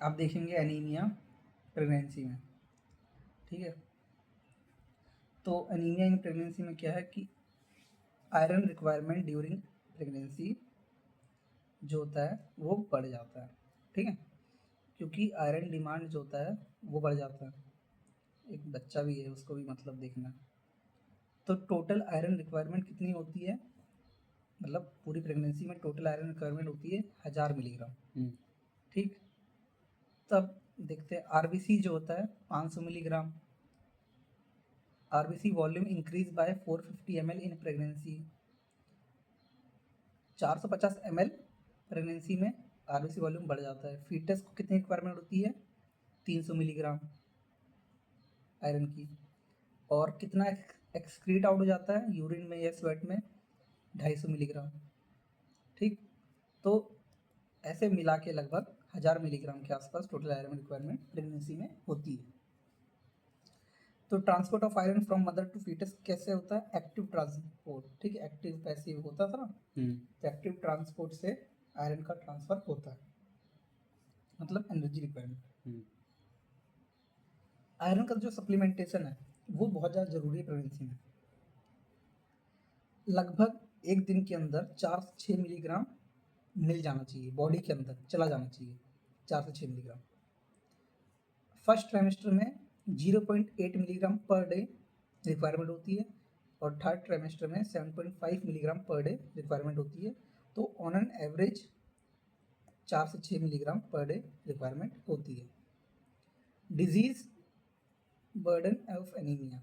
आप देखेंगे anaemia pregnancy में, ठीक है। तो एनीमिया इन प्रेगनेंसी में क्या है कि आयरन रिक्वायरमेंट ड्यूरिंग प्रेगनेंसी जो होता है वो बढ़ जाता है, ठीक है, क्योंकि आयरन डिमांड जो होता है वो बढ़ जाता है। एक बच्चा भी है, उसको भी मतलब देखना है। तो टोटल आयरन रिक्वायरमेंट कितनी होती है, मतलब पूरी प्रेगनेंसी में टोटल आयरन रिक्वायरमेंट होती है 1000 मिलीग्राम, ठीक। तब देखते हैं आरबीसी जो होता है 500 milligram. RBC volume increase by 450 ml in pregnancy. 450 ml pregnancy में आरबीसी वॉल्यूम बढ़ जाता है। फीटस को कितनी रिक्वायरमेंट होती है, 300 मिलीग्राम आयरन की। और कितना एक्सक्रीट आउट हो जाता है यूरिन में या स्वेट में, 250 मिलीग्राम, ठीक। तो ऐसे मिला के लगभग 1000 मिलीग्राम के आसपास टोटल आयरन रिक्वायरमेंट प्रेगनेंसी में होती है। तो transport of iron from mother to foetus कैसे होता है, एक्टिव ट्रांसपोर्ट, ठीक है, एक्टिव पैसिव होता था ना, तो एक्टिव ट्रांसपोर्ट से आयरन का ट्रांसफर होता है, मतलब एनर्जी रिक्वायरमेंट। आयरन का जो सप्लीमेंटेशन है वो बहुत ज़्यादा जरूरी है प्रेगनेंसी में। लगभग एक दिन के अंदर 4 से 6 मिलीग्राम मिल जाना चाहिए, बॉडी के अंदर चला जाना चाहिए 4 से 6 मिलीग्राम। फर्स्ट ट्राइमेस्टर में 0.8 मिलीग्राम पर डे रिक्वायरमेंट होती है और थर्ड ट्राइमेस्टर में 7.5 मिलीग्राम पर डे रिक्वायरमेंट होती है। तो ऑन एन एवरेज 4 से 6 मिलीग्राम पर डे रिक्वायरमेंट होती है। डिजीज बर्डन ऑफ एनीमिया,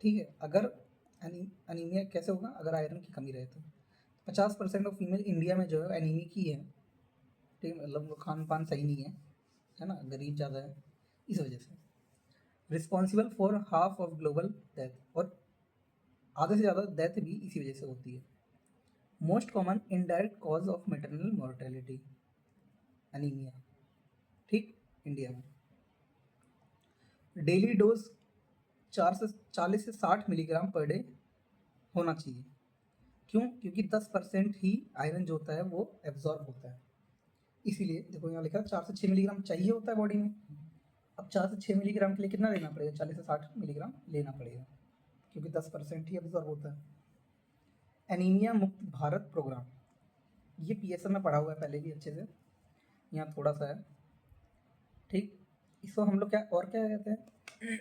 ठीक है, अगर एनीमिया कैसे होगा, अगर आयरन की कमी रहे तो 50% ऑफ फीमेल इंडिया में जो है एनीमिक ही है, ठीक है, मतलब खान पान सही नहीं है ना, गरीब ज़्यादा है, इस वजह से responsible for half of global death, और आधे से ज़्यादा डेथ भी इसी वजह से होती है। Most common indirect cause of maternal mortality anaemia, ठीक, इंडिया में। डेली डोज 40 से 60 मिलीग्राम पर डे होना चाहिए। क्यों, क्योंकि 10% ही आयरन जो होता है वो एब्जॉर्ब होता है, इसीलिए देखो यहाँ लिखा है 4 से 6 मिलीग्राम चाहिए होता है बॉडी में। अब 4 से 6 मिलीग्राम के लिए कितना लेना पड़ेगा, 40 से 60 मिलीग्राम लेना पड़ेगा, क्योंकि 10% ही एब्जॉर्ब होता है। एनीमिया मुक्त भारत प्रोग्राम, ये पीएसएम में पढ़ा हुआ है पहले भी अच्छे से, यहाँ थोड़ा सा है, ठीक। इसको हम लोग क्या और क्या कहते हैं,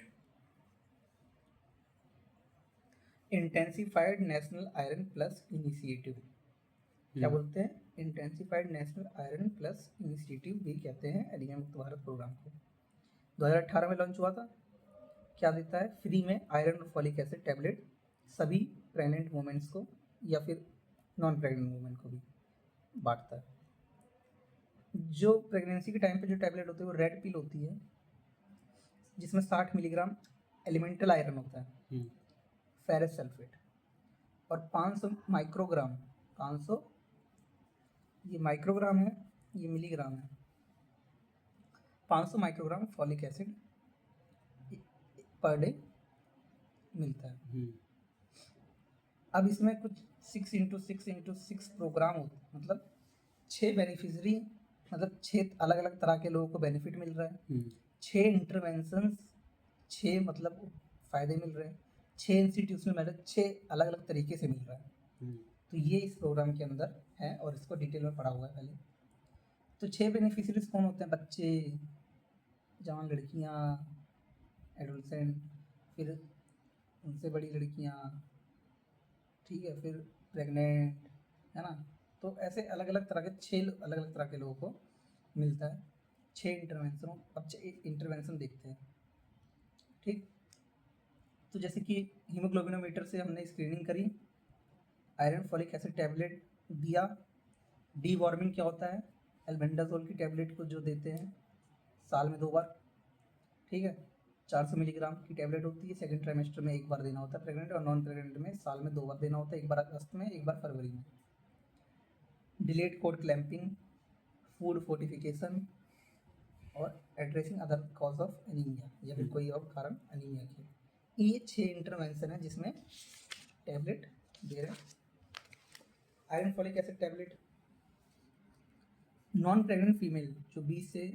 intensified national iron plus initiative, क्या बोलते हैं, intensified national iron plus initiative भी कहते हैं एनीमिया मुक्त भारत प्रोग्राम को। 2018 में लॉन्च हुआ था। क्या देता है, फ्री में आयरन और फॉलिक एसिड टैबलेट सभी प्रेग्नेंट वुमेन्स को या फिर नॉन प्रेग्नेंट वुमेन को भी बांटता है। जो प्रेगनेंसी के टाइम पे जो टैबलेट होती है वो रेड पिल होती है, जिसमें 60 मिलीग्राम एलिमेंटल आयरन होता है, फेरस सल्फेट, और 500 माइक्रोग्राम, 500 ये माइक्रोग्राम है, ये मिलीग्राम है, 500 microgram folic acid per day मिलता है। अब इसमें कुछ 6x6x6 प्रोग्राम होते हैं, मतलब 6 बेनिफिशरी, मतलब 6 अलग अलग तरह के लोगों को बेनिफिट मिल रहा है, 6 इंटरवेंशंस, 6 मतलब फ़ायदे मिल रहे हैं, 6 इंस्टीट्यूशनल मेरिट 6 अलग अलग तरीके से मिल रहा है। तो ये इस प्रोग्राम के अंदर है और इसको डिटेल में पढ़ा हुआ है पहले। तो 6 बेनिफिशरीज कौन होते हैं, बच्चे, जवान लड़कियाँ, एडोलसेंट, फिर उनसे बड़ी लड़कियाँ, ठीक है, फिर प्रेग्नेंट, है ना। तो ऐसे अलग अलग तरह के 6 अलग अलग तरह के लोगों को मिलता है। 6 इंटरवेंशन, अब 6 इंटरवेंशन देखते हैं, ठीक। तो जैसे कि हीमोग्लोबिनोमीटर से हमने स्क्रीनिंग करी, आयरन फॉलिक एसिड टैबलेट दिया, डी वार्मिंग क्या होता है, एल्बेंडाजोल की टैबलेट को जो देते हैं साल में 2 बार, ठीक है, 400 मिलीग्राम की टैबलेट होती है, सेकंड ट्राइमेस्टर में 1 बार देना होता है प्रेग्नेंट और नॉन प्रेग्नेंट में साल में 2 बार देना होता है, 1 बार अगस्त में, 1 बार फरवरी में। Delayed cord clamping, food fortification, और addressing other cause of anaemia, या फिर कोई और कारण एनीमिया के, ये 6 इंटरवेंशन है जिसमें टैबलेट दे रहे हैं। Iron folic acid tablet non pregnant female जो 20 से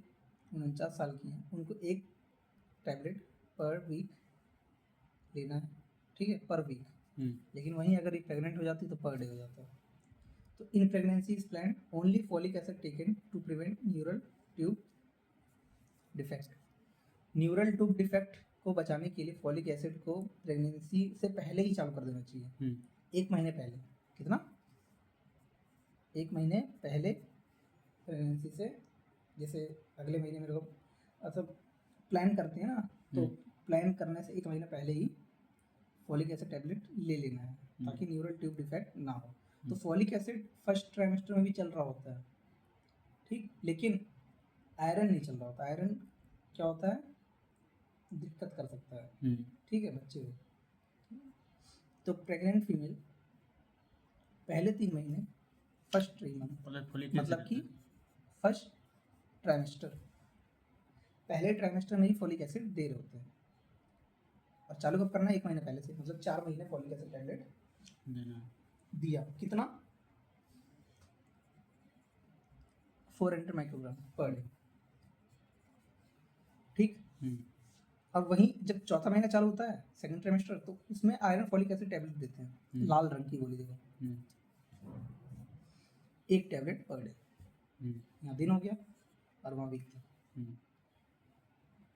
49 साल की हैं उनको एक टैबलेट पर वीक लेना है, ठीक है, पर वीक। लेकिन वहीं अगर ये प्रेग्नेंट हो जाती है तो पर डे हो जाता है। तो in pregnancy is plan only folic acid taken to prevent neural tube defect. Neural tube defect को बचाने के लिए फॉलिक एसिड को प्रेगनेंसी से पहले ही चालू कर देना चाहिए। 1 महीने पहले। कितना? 1 महीने पहले प्रेगनेंसी से, जैसे अगले महीने मेरे को मतलब प्लान करते हैं ना, तो प्लान करने से 1 महीने पहले ही फॉलिक एसिड टैबलेट ले लेना है ताकि न्यूरल ट्यूब डिफेक्ट ना हो। तो फॉलिक एसिड फर्स्ट ट्राइमेस्टर में भी चल रहा होता है, ठीक, लेकिन आयरन नहीं चल रहा होता। आयरन क्या होता है, दिक्कत कर सकता है, ठीक है, बच्चे को। तो प्रेग्नेंट फीमेल पहले 3 महीने फर्स्ट ट्राइमेस्टर मतलब कि फर्स्ट ट्राइमेस्टर, पहले ट्राइमेस्टर में ही फॉलिक एसिड दे रहे होते हैं। और चालू कब करना है? 1 महीने पहले से, मतलब 4 महीने फॉलिक एसिड टैबलेट देना। दिया कितना? 400 माइक्रोग्राम पर डे, ठीक। अब वहीं जब चौथा महीना चालू होता है, सेकंड ट्राइमेस्टर, तो उसमें आयरन फॉलिक एसिड टैबलेट देते हैं, लाल रंग की गोली देखो, 1 टैबलेट पर डे। यहाँ दिन हो गया और वहाँ वीक था।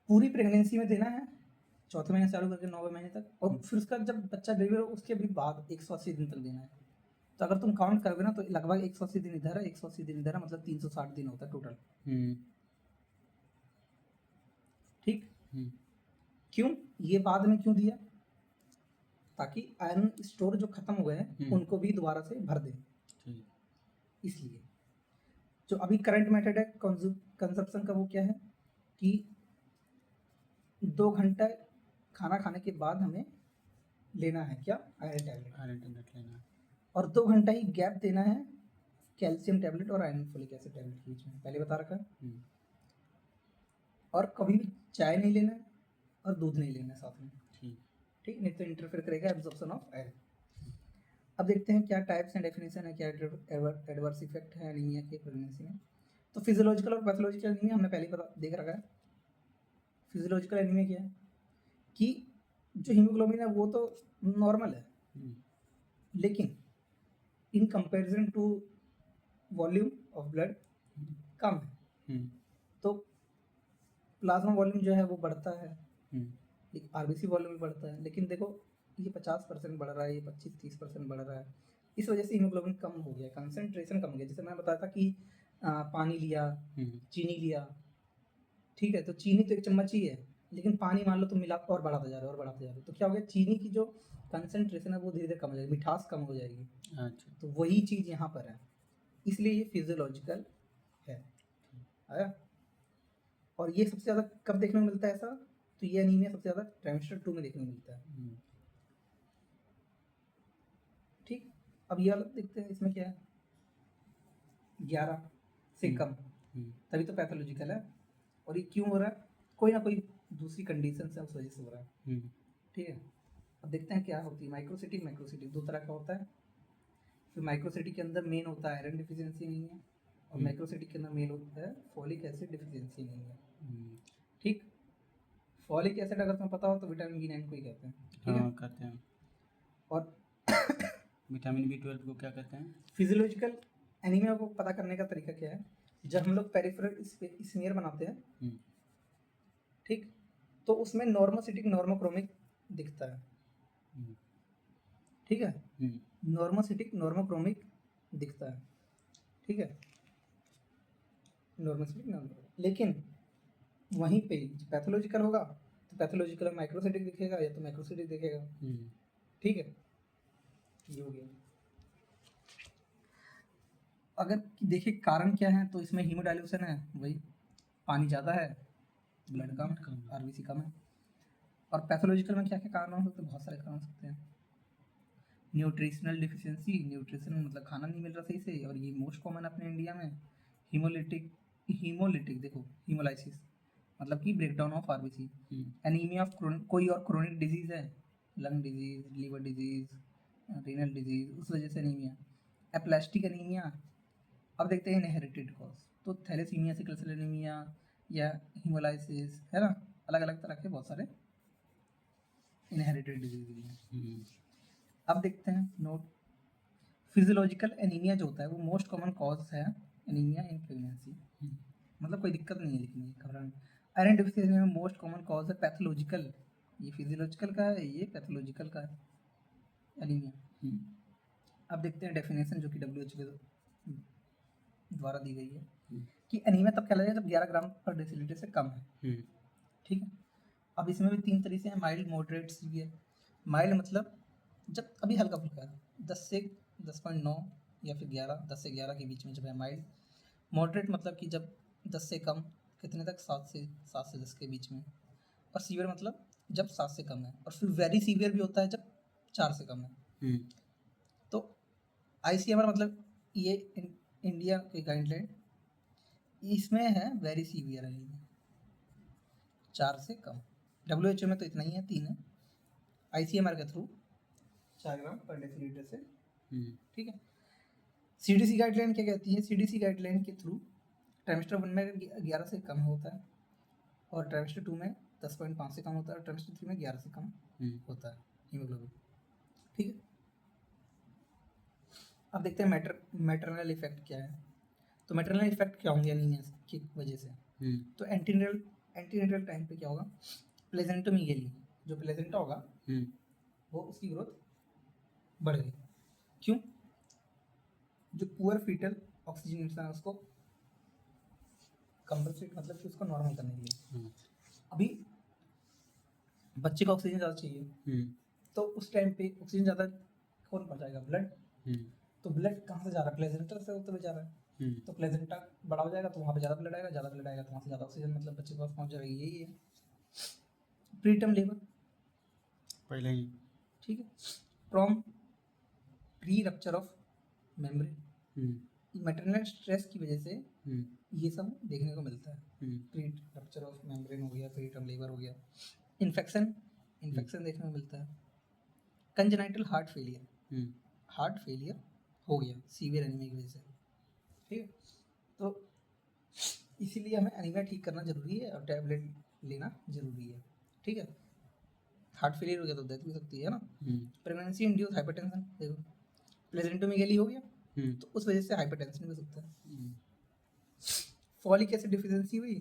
पूरी प्रेगनेंसी में देना है, चौथे महीने चालू करके 9वें महीने तक, और फिर उसका जब बच्चा डिलीवर हो उसके भी बाद 180 दिन तक देना है। तो अगर तुम काउंट करोगे ना तो लगभग 180 दिन इधर है, 180 दिन इधर है, मतलब 360 दिन होता है टोटल, ठीक। क्यों ये बाद में क्यों दिया? ताकि आयरन स्टोर जो खत्म हुए हैं उनको भी दोबारा से भर दे, इसलिए। जो अभी करंट मेथड है कंजप्शन का, वो क्या है कि 2 घंटा खाना खाने के बाद हमें लेना है क्या? आयरन टैबलेट लेना है, और 2 घंटा ही गैप देना है कैल्शियम टैबलेट और आयरन फोलिक एसिड टैबलेट के बीच में, पहले बता रखा है। और कभी भी चाय नहीं लेना है और दूध नहीं लेना है साथ में, ठीक, नहीं तो इंटरफेयर करेगा एब्जॉर्प्शन ऑफ आयरन। अब देखते हैं क्या टाइप्स एंड डेफिनेशन है, क्या एडवर्स इफेक्ट है एनीमिया के प्रेगनेंसी में। तो फिजियोलॉजिकल और पैथोलॉजिकल एनीमिया हमने पहले ही देख रखा है। फिजियोलॉजिकल एनीमिया क्या है कि जो हीमोग्लोबिन है वो तो नॉर्मल है, लेकिन in comparison to volume of blood कम है। तो प्लाज्मा वॉल्यूम जो है वो बढ़ता है, आरबीसी वॉल्यूम भी बढ़ता है, लेकिन देखो ये 50% बढ़ रहा है, ये 25-30% बढ़ रहा है। इस वजह से हीमोग्लोबिन कम हो गया, कंसंट्रेशन कम हो गया। जैसे मैं बताया था कि पानी लिया, चीनी लिया, ठीक है, तो चीनी तो 1 चम्मच ही है, लेकिन पानी मान लो तुम मिला और बढ़ाते जा रहे हो और बढ़ाते जा रहे हो, तो क्या हो गया, चीनी की जो कंसंट्रेशन है वो धीरे धीरे कम हो जाएगी, मिठास कम हो जाएगी। अच्छा, तो वही चीज़ यहाँ पर है, इसलिए ये फिजियोलॉजिकल है। आया? और ये सबसे ज़्यादा कब देखने को मिलता है ऐसा? तो ये एनीमिया सबसे ज़्यादा ट्राइमेस्टर 2 में देखने को मिलता है, ठीक। अब ये वाला देखते हैं, इसमें क्या है, 11 से कम, तभी तो पैथोलॉजिकल है। और ये क्यों हो रहा है? कोई ना कोई दूसरी कंडीशन से उस वजह से हो रहा है, ठीक है। अब देखते हैं क्या होती है माइक्रोसिटिक। माइक्रोसिटिक 2 तरह का होता है। फिर माइक्रोसिटिक के अंदर मेन होता है आयरन डिफिशियंसी एनीमिया, और माइक्रोसिटिक के अंदर मेन होता है फॉलिक एसिड डिफिशियंसी एनीमिया, ठीक। फॉलिक एसिड अगर तुम्हें पता हो तो विटामिन B9 को ही कहते हैं, ठीक है, कहते हैं। और विटामिन B12 को क्या कहते हैं? फिजियोलॉजिकल एनीमिया को पता करने का तरीका क्या है, जब हम लोग पेरिफेरल स्मीयर बनाते हैं, ठीक, तो उसमें नॉर्मोसिटिक नॉर्मोक्रोमिक दिखता है, ठीक है, नॉर्मोसिटिक नॉर्मोक्रोमिक दिखता है, ठीक है, नॉर्मोसिटिक नॉर्मोक्रोमिक। लेकिन वहीं पे पैथोलॉजिकल होगा तो पैथोलॉजिकल में माइक्रोसिटिक दिखेगा या तो माइक्रोसिटिक दिखेगा, ठीक है, ये हो गया। अगर देखिए कारण क्या है, तो इसमें हीमोडाइल्यूशन है, वही पानी ज़्यादा है, ब्लड कम, आरबीसी कम है। और पैथोलॉजिकल में क्या क्या कारण हो सकते हैं? बहुत सारे कारण हो सकते हैं। न्यूट्रिशनल डिफिशियंसी, न्यूट्रिशन मतलब खाना नहीं मिल रहा सही से, और ये मोस्ट कॉमन अपने इंडिया में। हीमोलिटिक देखो, हीमोलाइसिस मतलब कि breakdown of RBC. Anaemia of कोई और क्रोनिक डिजीज है, lung disease, liver disease, renal disease, उस वजह से एनीमिया। एप्लास्टिक एनीमिया अब देखते हैं इनहेरिटेड कॉज। तो थैलेसीमिया, सिकल सेल एनीमिया या हीमोलाइसिस, है ना, अलग अलग तरह के बहुत सारे इनहेरिटेड डिजीज हैं। अब देखते हैं नोट, फिजियोलॉजिकल एनीमिया जो होता है वो मोस्ट कॉमन कॉज है एनीमिया इन प्रेगनेंसी, मतलब कोई दिक्कत नहीं है लिखने में, घबराना। आयरन डिफिशिएंसी में मोस्ट कॉमन कॉज है पैथोलॉजिकल, ये फिजियोलॉजिकल का है, ये पैथोलॉजिकल का है एनीमिया। अब देखते हैं डेफिनेशन जो कि WHO के द्वारा दी गई है कि एनीमिया तब कहलाएगा जब 11 ग्राम पर डेसीलीटर से कम है। ठीक है। अब इसमें भी 3 तरीके हैं, माइल्ड, मॉडरेट, सीवियर। माइल्ड मतलब जब अभी हल्का फुल्का है, 10 से 10.9 या फिर 11, 10 से 11 के बीच में जब है माइल्ड। मॉडरेट मतलब कि जब 10 से कम कितने तक, 7 से 10 के बीच में। और सीवियर मतलब जब 7 से कम है। और फिर वेरी सीवियर भी होता है जब 4 से कम है। तो ICMR मतलब ये इंडिया के गाइडलाइन, इसमें है वेरी सीवियर एनीमिया 4 से कम। WHO में तो इतना ही है, 3 है। ICMR के थ्रू 4 ग्राम पर डेसीलीटर से। ठीक है। CDC गाइडलाइन क्या कहती है? CDC गाइडलाइन के थ्रू ट्राइमेस्टर 1 में 11 से कम होता है, और ट्राइमेस्टर 2 में 10.5 से कम होता है, और ट्राइमेस्टर 3 में 11 से कम होता है हीमोग्लोबिन। ठीक है। अब देखते हैं मैटरनल इफेक्ट क्या है। तो मैटरनल इफेक्ट क्या होंगे एनीमिया की वजह से? तो एंटीनेटल टाइम पे क्या होगा? प्लेजेंटोमीगेली, जो प्लेजेंटा होगा वो उसकी ग्रोथ बढ़ गई। क्यों? जो पुअर फीटल ऑक्सीजनेशन है उसको कंपनसेट, मतलब कि उसको नॉर्मल करने के लिए। अभी बच्चे को ऑक्सीजन ज़्यादा चाहिए, तो उस टाइम पे ऑक्सीजन ज़्यादा कौन पहुँचाएगा? ब्लड। तो ब्लड कहाँ से जा रहा है? प्लेजेंटा से होते हुए जा रहा है। तो प्लेजेंटा बड़ा हो जाएगा तो वहाँ पे ज़्यादा ब्लड आएगा, ज़्यादा ब्लड आएगा तो वहाँ से ज़्यादा ऑक्सीजन मतलब बच्चे के पास पहुँच जाएगी। यही है प्रीटर्म लेबर पहले ही। ठीक है। From pre rupture of membrane, maternal stress की वजह से ये सब देखने को मिलता है। प्री रप्चर ऑफ मेम्ब्रेन हो गया, प्रीटर्म लेबर हो गया। इन्फेक्शन देखने को मिलता है। कंजेनाइटल हार्ट फेलियर हो गया सीवियर एनीमिया की वजह से। ठीक है। तो इसीलिए हमें एनीमिया ठीक करना जरूरी है और टैबलेट लेना जरूरी है। ठीक है। हार्ट फेलियर हो गया तो डेथ भी हो सकती है ना। प्रेगनेंसी इंड्यूस हाइपरटेंशन, देखो प्लेजेंटोमीगेली हो गया तो उस वजह से हाइपरटेंशन भी हो सकता है। फॉलिक एसिड डिफिशिएंसी हुई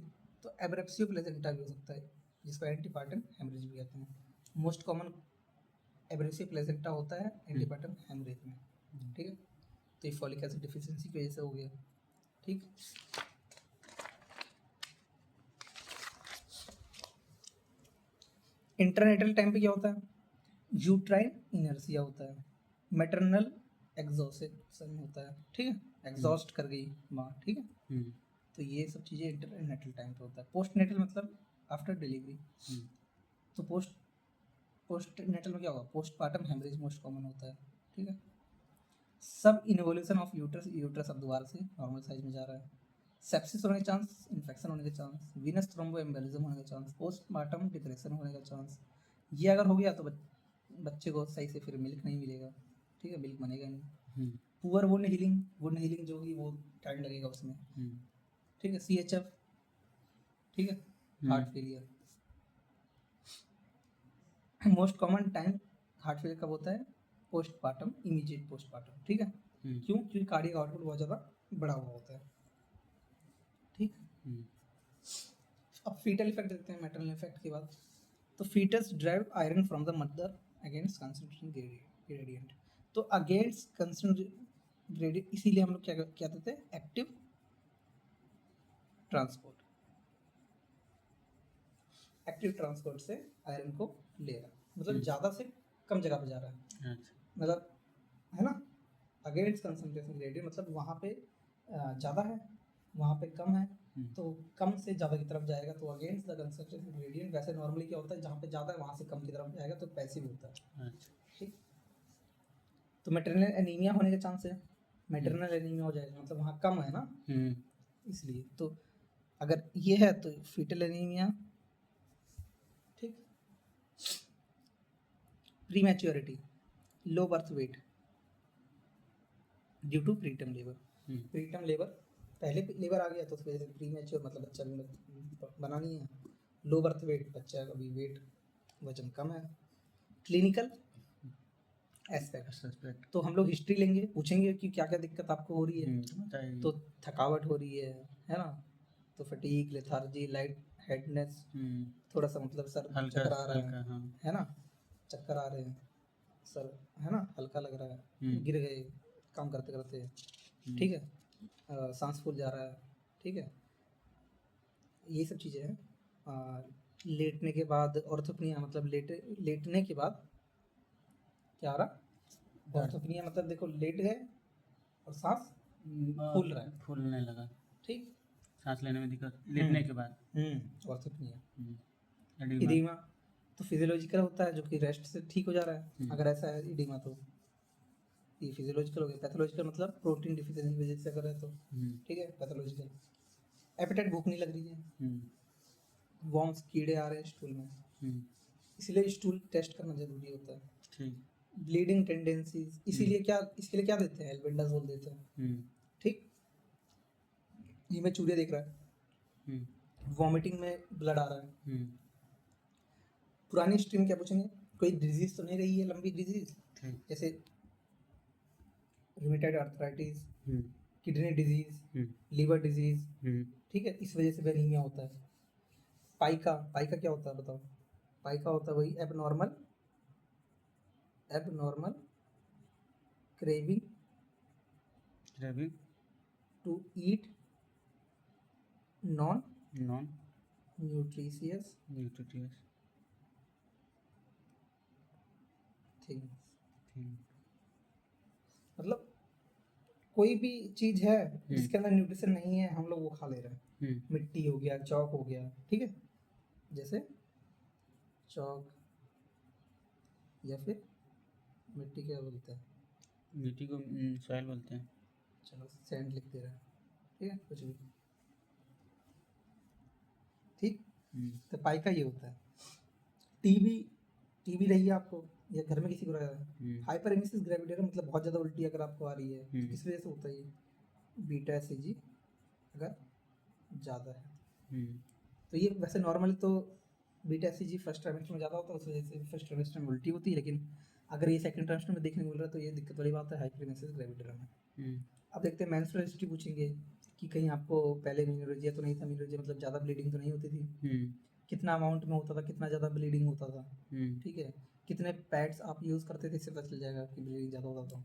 तो एब्रेप्सियो प्लेजेंटा भी हो सकता है, जिसको एंटीपार्टन हेमरेज भी कहते हैं। मोस्ट कॉमन एब्रेसिव प्लेजेंटा होता है एंटीपार्टन हेमरेज में। ठीक है। तो ये फॉलिक एसिड डिफिशिएंसी की वजह से हो गया। ठीक। इंटरनेटल टाइम पे क्या होता है? यूट्राइन इनर्सिया होता है, मैटरनल एग्जॉस्शन होता है। ठीक है। एग्जॉस्ट कर गई माँ। ठीक है। तो ये सब चीज़ें इंटरनेटल टाइम पे होता है। पोस्ट नेटल मतलब आफ्टर डिलीवरी। तो पोस्ट नेटल में क्या होगा? पोस्टपार्टम हेमरेज मोस्ट कॉमन होता है। ठीक है। सब इन्वोल्यूशन ऑफ यूट्रस अब दोबारा से नॉर्मल साइज में जा रहा है। सेप्सिस होने के चांस, इन्फेक्शन होने के चांस, वीनस थ्रोम्बोएम्बोलिज्म होने का चांस, पोस्टमार्टम डिप्रेशन होने का चांस। ये अगर हो गया तो बच्चे को सही से फिर मिल्क नहीं मिलेगा। ठीक है। मिल्क बनेगा नहीं। पुअर वुंड हीलिंग जो होगी वो टाइम लगेगा उसमें। ठीक है। CHF। ठीक है। Heart failure. Most common time heart failure कब होता है? Postpartum, immediate postpartum. ठीक है। क्यों? क्योंकि कार्डियक आउटपुट बहुत ज़्यादा बड़ा हुआ होता है। ठीक। अब फीटल इफेक्ट देखते हैं मैटरनल इफेक्ट के बाद। तो foetus drive iron from the mother against concentration gradient. तो अगेंस्ट कंसंट्रेशन ग्रेडियंट, इसीलिए हम लोग क्या कहते थे? Active transport. एक्टिव ट्रांसपोर्ट से आयरन को ले रहा है, मतलब ज़्यादा से कम जगह पे जा रहा है। मतलब है ना, अगेंस्ट कंसंट्रेशन ग्रेडियंट मतलब वहाँ पे ज़्यादा है, वहाँ पे कम है, तो कम से ज़्यादा की तरफ जाएगा तो अगेंस्ट द कंसंट्रेशन ग्रेडियंट। वैसे नॉर्मली क्या होता है? जहाँ पे ज़्यादा है वहाँ से कम की तरफ जाएगा तो पैसिव होता है। ठीक। तो मैटरनल एनीमिया होने के चांस है, मैटरनल एनीमिया हो जाएगा मतलब वहाँ कम है ना, इसलिए। तो अगर ये है तो फीटल एनीमिया। ठीक। Prematurity, low birth weight due to preterm labour. Preterm labour, पहले लेबर आ गया तो उस वजह से प्री मैच्योर मतलब बच्चा भी बना नहीं है। लो बर्थ वेट, बच्चा का भी वेट वजन कम है। क्लिनिकल एस्पेक्ट, तो हम लोग हिस्ट्री लेंगे, पूछेंगे कि क्या क्या दिक्कत आपको हो रही है। तो थकावट हो रही है ना, तो फटीग, लेथार्जी, लाइट हेडनेस, थोड़ा सा मतलब सर चक्कर आ रहा है ना, चक्कर आ रहे हैं सर, है ना, हल्का लग रहा है, गिर गए काम करते करते, ठीक है, सांस फूल जा रहा है, ठीक है, ये सब चीज़ें हैं। लेटने के बाद ऑर्थोपनिया, मतलब लेटने के बाद क्या आ रहा, ऑर्थोपनिया मतलब देखो लेट गए और सांस फूल रहा है, फूलने लगा, ठीक, सांस लेने में दिक्कत लेटने के बाद, ऑर्थोपनिया। इडीमा तो फिजियोलॉजिकल होता है जो कि रेस्ट से ठीक हो जा रहा है, अगर ऐसा है इडीमा तो ये फिजियोलॉजिकल हो गया। पैथोलॉजिकल मतलब प्रोटीन डिफिशिएंसी वजह से अगर है तो ठीक है, पैथोलॉजिकल। एपेटाइट, भूख नहीं लग रही है, वॉर्म्स, कीड़े आ रहे हैं स्टूल में, इसलिए स्टूल टेस्ट करना जरूरी होता है, ठीक। ब्लीडिंग टेंडेंसीज, इसीलिए क्या, इसके लिए क्या देते हैं, एल्बेंडाजोल देते हैं, ठीक। ये मैं चूड़े देख रहा है, वॉमिटिंग में ब्लड आ रहा है, पुरानी हिस्ट्री में क्या पूछेंगे, कोई डिजीज तो नहीं रही है लंबी डिजीज, जैसे rheumatoid arthritis, kidney disease, liver disease, ठीक है, इस वजह से भी एनीमिया होता है। पाइका, पाइका क्या होता है बताओ, पाइका होता है वही abnormal craving to eat non nutritious things, मतलब कोई भी चीज है जिसके अंदर न्यूट्रिशन नहीं है, हम लोग वो खा ले रहे हैं। मिट्टी हो गया, चौक हो गया, ठीक है, जैसे चौक या फिर मिट्टी, क्या बोलते हैं, मिट्टी को सॉइल बोलते हैं, चलो सैंड लिख दे रहे हैं, ठीक है, कुछ भी, ठीक। तो पाई का ये होता है। टीबी रही है आपको या घर में किसी को रहा है, हाइपरेमेसिस ग्रेविडेरा मतलब बहुत ज़्यादा उल्टी अगर आपको आ रही है तो किस वजह से होता है, ये बीटा एसिजी अगर ज़्यादा है, तो ये वैसे नॉर्मल तो बीटा एसिजी फर्स्ट ट्राइमेस्टर में ज़्यादा होता है, उस वजह से फर्स्ट ट्राइमेस्टर में उल्टी होती है, लेकिन अगर ये सेकंड ट्राइमेस्टर में देखने को मिल रहा है तो ये दिक्कत वाली बात है हाइपरेमेसिस ग्रेविडेरा में। अब देखते हैं मेंस्ट्रुअल हिस्ट्री पूछेंगे कि कहीं आपको पहले मीनोरेजिया तो नहीं था, मीनोरेजिया मतलब ज़्यादा ब्लीडिंग तो नहीं होती थी, कितना अमाउंट में होता था, कितना ज़्यादा ब्लीडिंग होता था, ठीक है, कितने पैड्स आप यूज़ करते थे, इससे पता चल जाएगा कि ब्लीडिंग ज़्यादा होता था,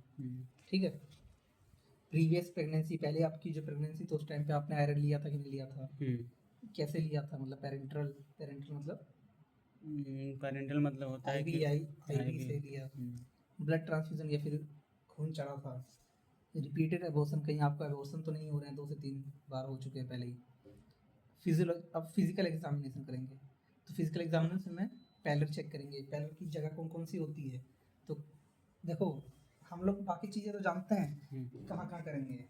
ठीक है। प्रीवियस प्रेगनेंसी, पहले आपकी जो प्रेगनेंसी तो उस टाइम पे आपने आयरन लिया था कि नहीं लिया था, कैसे लिया था, मतलब पेरेंटल मतलब पेरेंटल मतलब होता है कि आईवी से लिया, ब्लड ट्रांसफ्यूजन या फिर खून चढ़ा था, रिपीटेड एबॉर्शन, कहीं आपका एबॉर्शन तो नहीं हो रहे हैं, 2 से 3 बार हो चुके हैं पहले ही। अब फिजिकल एग्जामिनेशन करेंगे, तो फिजिकल एग्जामिनेशन में पैलर चेक करेंगे, पैलर की जगह कौन कौन सी होती है, तो देखो हम लोग बाकी चीज़ें तो जानते हैं, कहाँ कहाँ करेंगे,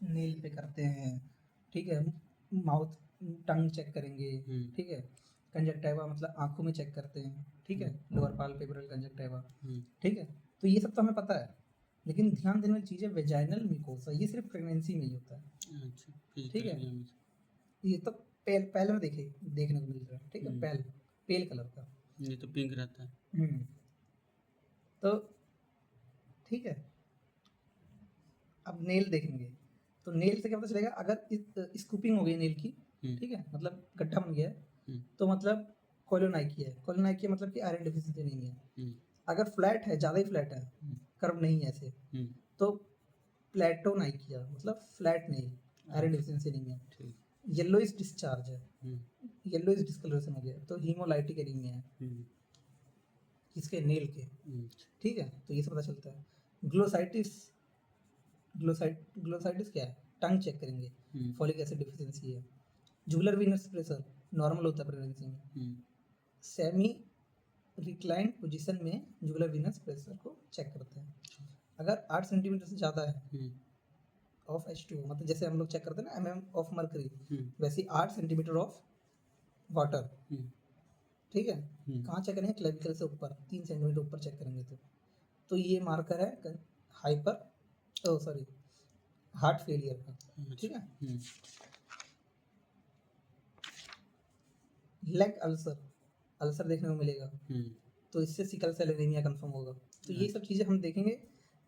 नेल पे करते हैं, ठीक है, माउथ टंग चेक करेंगे, ठीक है, कंजक्टिवा मतलब आंखों में चेक करते हैं, ठीक है, लोअर पाल्पेब्रल कंजक्टिवा, ठीक है, तो ये सब तो हमें पता है, लेकिन ध्यान देने वाली चीज़ है वेजाइनल म्यूकोसा, ये सिर्फ प्रेगनेंसी में ही होता है, ठीक है, ये तो पेल में देखने को मिल रहा है, ठीक है, पेल कलर का, ये तो पिंक रहता है, तो ठीक है। अब नेल देखेंगे, तो नेल से क्या पता चलेगा, अगर स्कूपिंग हो गई नेल की, ठीक है, मतलब गड्ढा बन गया है, तो मतलब कोलोनाइकी मतलब कि आयरन डिफिशिएंसी नहीं है। अगर फ्लैट है, ज़्यादा ही फ्लैट है, कर्व नहीं है ऐसे, तो प्लेटोनाइकिया मतलब फ्लैट नहीं, आयरन डिफिशिएंसी नहीं है। येलोइश डिस्चार्ज है, येलोइश डिस्कलरेशन हो गया तो हीमोलाइटिक एनीमिया है, किसके, नेल के, ठीक है, तो ये सब पता चलता है। ग्लोसाइटिस क्या है, टंग चेक करेंगे, फॉलिक एसिड डिफिशिएंसी है। जुगुलर वीनस प्रेशर नॉर्मल होता है प्रेगनेंसी में, सेमी रिक्लाइन पोजीशन में जुगुलर वीनस प्रेशर को चेक करते हैं। अगर 8 सेंटीमीटर से ज़्यादा है ऑफ H2O, मतलब जैसे हम लोग चेक करते हैं ना mm ऑफ मर्करी, वैसे 8 सेंटीमीटर ऑफ वाटर, ठीक है, कहाँ चेक करेंगे, क्लेविकल से ऊपर 3 सेंटीमीटर ऊपर चेक करेंगे तो ये मार्कर है हाइपर, सॉरी, हार्ट फेलियर का, ठीक है। हम्म, लेग अल्सर, अल्सर देखने को मिलेगा, हम्म, तो इससे सिकल सेल एनीमिया कंफर्म होगा। तो ये सब चीज़ें हम देखेंगे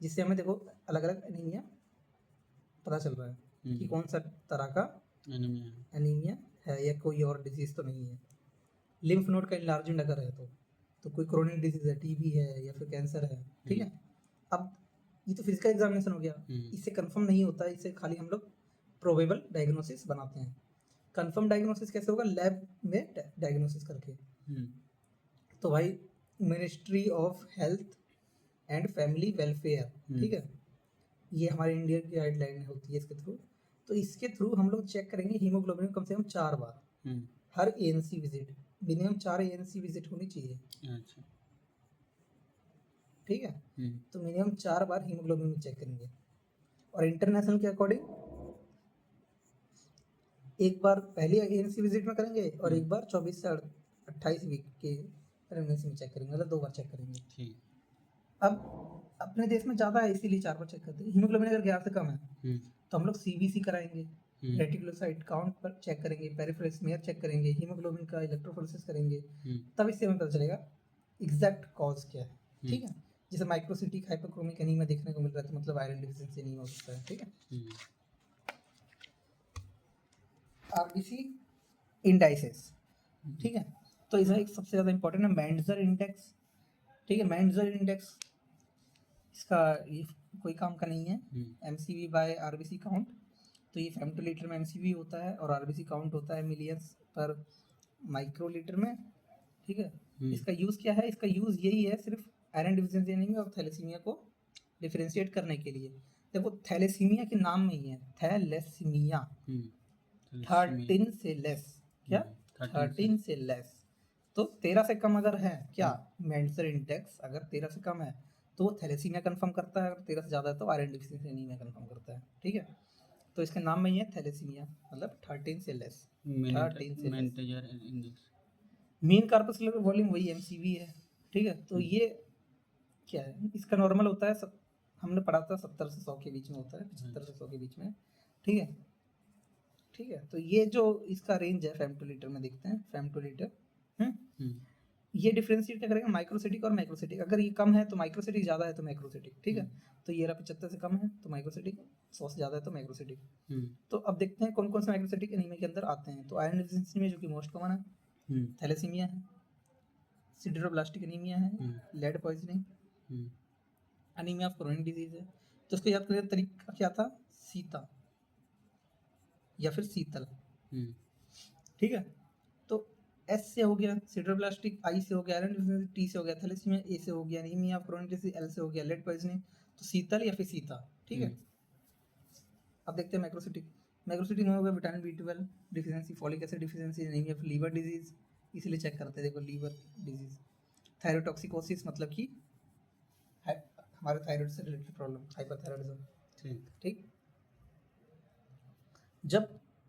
जिससे हमें देखो अलग अलग एनीमिया पता चल रहा है कि हम्म, कौन सा तरह का एनीमिया है। एनीमिया है या कोई और डिजीज तो नहीं है। लिम्फ नोड का इनलार्जमेंट अगर है तो कोई क्रोनिक डिजीज है, टीबी है या फिर कैंसर है, ठीक है। अब ये तो फिजिकल एग्जामिनेशन हो गया, इससे कंफर्म नहीं होता, इससे खाली हम लोग प्रोबेबल डायग्नोसिस बनाते हैं। कंफर्म डायग्नोसिस कैसे होगा? लैब में डायग्नोसिस करके। हम्म, तो भाई ministry of health and family welfare, ठीक है, ये हमारे इंडिया की गाइडलाइन होती है इसके थ्रू। तो इसके थ्रू हम लोग चेक करेंगे हीमोग्लोबिन कम से कम 4 बार हर ANC visit, minimum 4 ANC visit होनी चाहिए, अच्छा, ठीक है। तो मिनिमम 4 बार हीमोग्लोबिन में चेक करेंगे। और इंटरनेशनल के अकॉर्डिंग एक बार पहली एएनसी विजिट में करेंगे और एक बार 24 से 28 वीक के प्रेगनेंसी में चेक करेंगे, मतलब 2 बार चेक करेंगे। ठीक, अब अपने देश में ज़्यादा है इसीलिए 4 बार चेक करते हैं। हीमोग्लोबिन अगर 11 से कम है तो हम लोग सीबीसी कराएंगे, रेटिकुलोसाइट काउंट पर चेक करेंगे, पेरिफेरल स्मीयर चेक करेंगे, हीमोग्लोबिन का इलेक्ट्रोफोरेसिस करेंगे, तब इससे हमें पता चलेगा एग्जैक्ट कॉज क्या है, ठीक है। जैसे माइक्रोसिटिक हाइपोक्रोमिक एनीमिया देखने को मिल रहा है तो मतलब आयरन डिफिशिएंसी एनीमिया हो सकता है, ठीक है। आरबीसी इंडाइसेस, ठीक है। तो इसमें एक सबसे ज़्यादा इंपॉर्टेंट है मेंडजर इंडेक्स, ठीक है। मेंडजर इंडेक्स इसका ये कोई काम का नहीं है। एमसीवी बाय आरबीसी काउंट, तो ये फेमटोलीटर में एमसीवी होता है और आरबीसी काउंट होता है मिलियंस पर माइक्रोलीटर में, ठीक है। इसका यूज़ क्या है? इसका यूज़ यही है सिर्फ आयरन डिफिशिएंसी एनीमिया और थैलेसीमिया को डिफरेंशिएट करने के लिए। देखो थैलेसीमिया के नाम में ही है थैलेसीमिया, 13 से लेस, क्या 13 से लेस, तो 13 से कम अगर है क्या मेंडजर इंडेक्स, अगर 13 से कम है तो वो थैलेसीमिया कंफर्म करता है, अगर 13 से ज़्यादा है तो आयरन डिफिशिएंसी एनीमिया कंफर्म करता है, ठीक है। तो इसके नाम में ही है थैलेसीमिया, मतलब 13 से लेस, 13 से लेस। मीन कार्पस्कुलर वॉल्यूम वही एमसीवी है, ठीक है। तो ये क्या है? इसका नॉर्मल होता है हमने पढ़ा था 70 से 100 के बीच में होता है, 75 से 100 के बीच में, ठीक है, ठीक है। तो ये जो इसका रेंज है फेमटोलीटर में देखते हैं, फेमटोलीटर ये डिफरेंशिएट क्या करेगा? माइक्रोसिटिक और मैक्रोसिटिक। अगर ये कम है तो माइक्रोसिटिक, ज़्यादा है तो मैक्रोसिटिक, ठीक है। तो ये रहा 75 से कम है तो माइक्रोसिटिक, 100 से ज़्यादा है तो मैक्रोसिटिक। तो अब देखते हैं कौन कौन से मैक्रोसिटिक एनीमिया के अंदर आते हैं। तो आयरन डिफिशिएंसी में जो कि मोस्ट कॉमन है, थैलेसीमिया है, सिडरोब्लास्टिक एनीमिया है, lead poisoning, anaemia of chronic disease है। तो इसको याद करने का तरीका क्या था? सीता या फिर शीतल, ठीक है। तो एस से हो गया सिडरोब्लास्टिक, आई से हो गया आयरन डिफिशिएंसी, टी से हो गया थैलेसीमिया, ए से हो गया anaemia of chronic disease, L से हो गया लेड पॉइजनिंग। तो शीतल या फिर सीता, ठीक है। अब देखते हैं मैक्रोसिटिक। मैक्रोसिटिक में हो गया vitamin B 12 deficiency, folic acid deficiency, anaemia of liver disease, इसलिए चेक करते हैं, देखो लीवर डिजीज। थायरोटॉक्सिकोसिस मतलब कि हमारे थायराइड से रिलेटेड प्रॉब्लम, हाइपरथायराइडिज्म, ठीक। जब